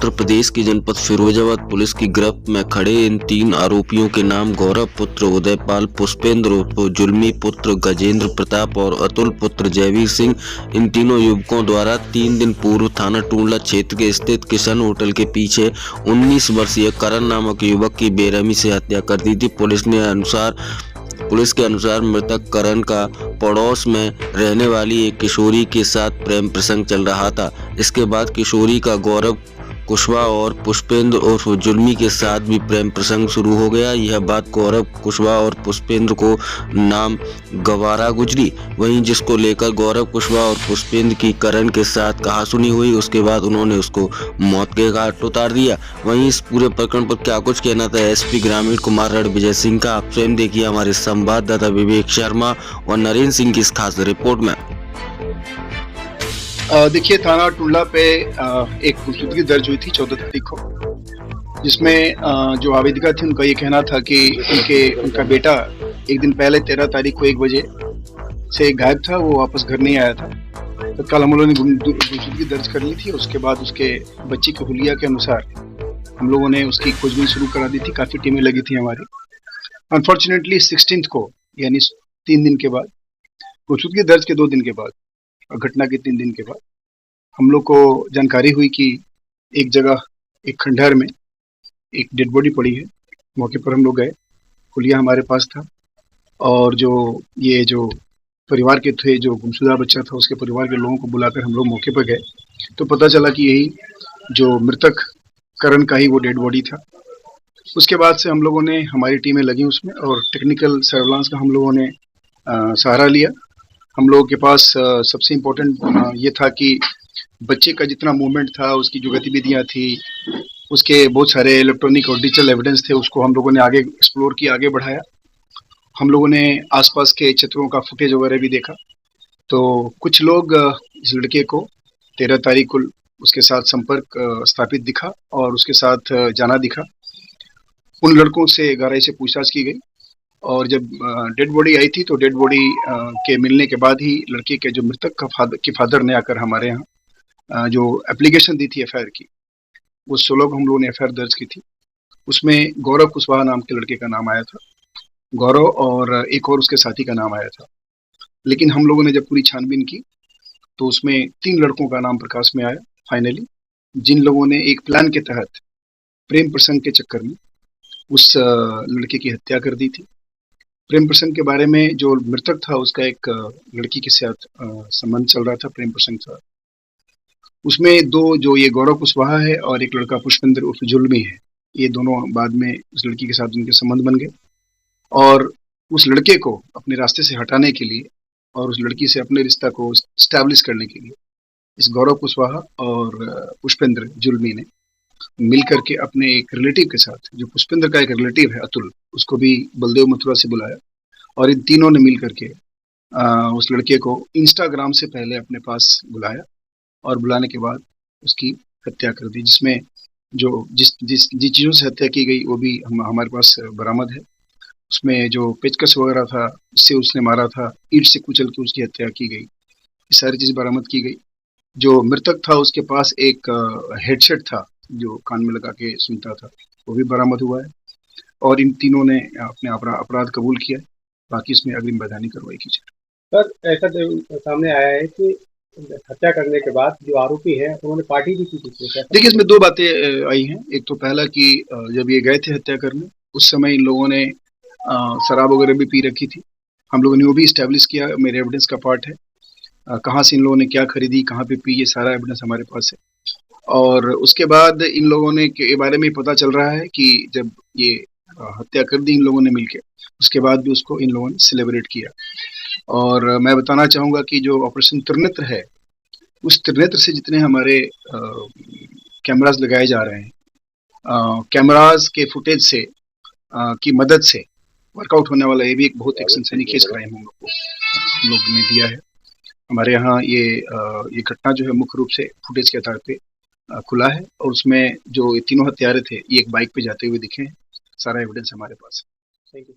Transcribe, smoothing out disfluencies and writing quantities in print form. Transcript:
उत्तर प्रदेश के जनपद फिरोजाबाद पुलिस की गिरफ्त में खड़े इन 3 आरोपियों के नाम गौरव पुत्र उदयपाल, पुष्पेंद्र उर्फ जुल्मी पुत्र गजेंद्र प्रताप और अतुल पुत्र जयवीर सिंह। इन तीनों युवकों द्वारा 3 दिन पूर्व थाना टूंडला क्षेत्र के स्थित किशन होटल के पीछे 19 वर्षीय करण नामक युवक की बेरहमी से हत्या कर दी थी। पुलिस के अनुसार मृतक करण का पड़ोस में रहने वाली एक किशोरी के साथ प्रेम प्रसंग चल रहा था। इसके बाद किशोरी का गौरव कुशवाहा और पुष्पेंद्र उर्फ जुल्मी के साथ भी प्रेम प्रसंग शुरू हो गया। यह बात गौरव कुशवाहा और पुष्पेंद्र को नाम गवारा गुजरी। वहीं जिसको लेकर गौरव कुशवाहा और पुष्पेंद्र की करण के साथ कहासुनी हुई, उसके बाद उन्होंने उसको मौत के घाट उतार दिया। वहीं इस पूरे प्रकरण पर क्या कुछ कहना था एसपी ग्रामीण कुमार रणविजय सिंह का, आप स्वयं देखिए हमारे संवाददाता विवेक शर्मा और नरेंद्र सिंह की इस खास रिपोर्ट में। देखिए, थाना टुंडला पे एक गुमशुदगी दर्ज हुई थी 14 तारीख को, जिसमें जो आवेदिका थी उनका ये कहना था कि उनका बेटा एक दिन पहले 13 तारीख को 1 बजे से गायब था, वो वापस घर नहीं आया था। तो कल हम लोगों ने गुमशुदगी दर्ज कर ली थी। उसके बाद उसके बच्ची के हुलिया के अनुसार हम लोगों ने उसकी खोजबीन शुरू करा दी थी। काफ़ी टीमें लगी थी हमारी। अनफॉर्चुनेटली 16 को, यानी 3 दिन के बाद, गुमशुदगी दर्ज के 2 दिन के बाद, घटना के 3 दिन के बाद हम लोग को जानकारी हुई कि एक जगह, एक खंडहर में एक डेड बॉडी पड़ी है। मौके पर हम लोग गए, हुलिया हमारे पास था और जो परिवार के थे, जो गुमशुदा बच्चा था उसके परिवार के लोगों को बुलाकर हम लोग मौके पर गए, तो पता चला कि यही जो मृतक करण का ही वो डेड बॉडी था। उसके बाद से हम लोगों ने, हमारी टीमें लगी उसमें और टेक्निकल सर्विलांस का हम लोगों ने सहारा लिया। हम लोगों के पास सबसे इम्पोर्टेंट ये था कि बच्चे का जितना मूवमेंट था, उसकी जो गतिविधियां थी, उसके बहुत सारे इलेक्ट्रॉनिक और डिजिटल एविडेंस थे, उसको हम लोगों ने आगे एक्सप्लोर किया, आगे बढ़ाया। हम लोगों ने आसपास के क्षेत्रों का फुटेज वगैरह भी देखा। तो कुछ लोग इस लड़के को 13 तारीख को उसके साथ संपर्क स्थापित दिखा और उसके साथ जाना दिखा। उन लड़कों से गहराई से पूछताछ की गई और जब डेड बॉडी आई थी तो डेड बॉडी के मिलने के बाद ही लड़के के जो मृतक के फादर ने आकर हमारे यहाँ जो एप्लीकेशन दी थी एफआईआर की, वो 16 को हम लोगों ने एफआईआर दर्ज की थी। उसमें गौरव कुशवाहा नाम के लड़के का नाम आया था, गौरव, और एक और उसके साथी का नाम आया था। लेकिन हम लोगों ने जब पूरी छानबीन की तो उसमें 3 लड़कों का नाम प्रकाश में आया फाइनली, जिन लोगों ने एक प्लान के तहत प्रेम प्रसंग के चक्कर में उस लड़के की हत्या कर दी थी। प्रेम प्रसंग के बारे में, जो मृतक था उसका एक लड़की के साथ संबंध चल रहा था, प्रेम प्रसंग था। उसमें 2, जो ये गौरव कुशवाहा है और एक लड़का पुष्पेंद्र उर्फ जुल्मी है, ये दोनों बाद में उस लड़की के साथ उनके संबंध बन गए और उस लड़के को अपने रास्ते से हटाने के लिए और उस लड़की से अपने रिश्ता को स्टैब्लिश करने के लिए इस गौरव कुशवाहा और पुष्पेंद्र जुल्मी ने मिल करके अपने एक रिलेटिव के साथ, जो पुष्पेंद्र का एक रिलेटिव है अतुल, उसको भी बलदेव मथुरा से बुलाया और इन तीनों ने मिल करके उस लड़के को इंस्टाग्राम से पहले अपने पास बुलाया और बुलाने के बाद उसकी हत्या कर दी, जिसमें जिस चीज़ों से हत्या की गई वो भी हमारे पास बरामद है। उसमें जो पेचकस वगैरह था, इससे उसने मारा था, ईंट से कुचल के उसकी हत्या की गई, ये सारी चीज़ बरामद की गई। जो मृतक था उसके पास एक हेडसेट था जो कान में लगा के सुनता था, वो भी बरामद हुआ है और इन तीनों ने अपने अपराध कबूल किया। बाकी इसमें अग्रिम वैधानिक कार्रवाई की जाए। सर, ऐसा सामने आया है कि हत्या करने के बाद जो आरोपी है उन्होंने पार्टी भी की थी। देखिए, इसमें 2 बातें आई हैं। एक तो पहला कि जब ये गए थे हत्या करने, उस समय इन लोगों ने शराब वगैरह भी पी रखी थी। हम लोगों ने वो भी स्टैब्लिश किया, मेरे एविडेंस का पार्ट है। कहाँ से इन लोगों ने क्या खरीदी, कहाँ पे पी, ये सारा एविडेंस हमारे पास है। और उसके बाद इन लोगों ने के बारे में पता चल रहा है कि जब ये हत्या कर दी इन लोगों ने मिलके, उसके बाद भी उसको इन लोगों ने सेलिब्रेट किया। और मैं बताना चाहूँगा कि जो ऑपरेशन त्रिनेत्र है, उस त्रिनेत्र से जितने हमारे कैमरास लगाए जा रहे हैं, कैमरास के फुटेज से की मदद से वर्कआउट होने वाला ये भी एक बहुत एक सनसनीखेज क्राइम हम लोग ने दिया है। हमारे यहाँ ये घटना जो है मुख्य रूप से फुटेज के आधार पे खुला है और उसमें जो ये तीनों हत्यारे थे, ये एक बाइक पे जाते हुए दिखे हैं। सारा एविडेंस हमारे पास है। Thank you.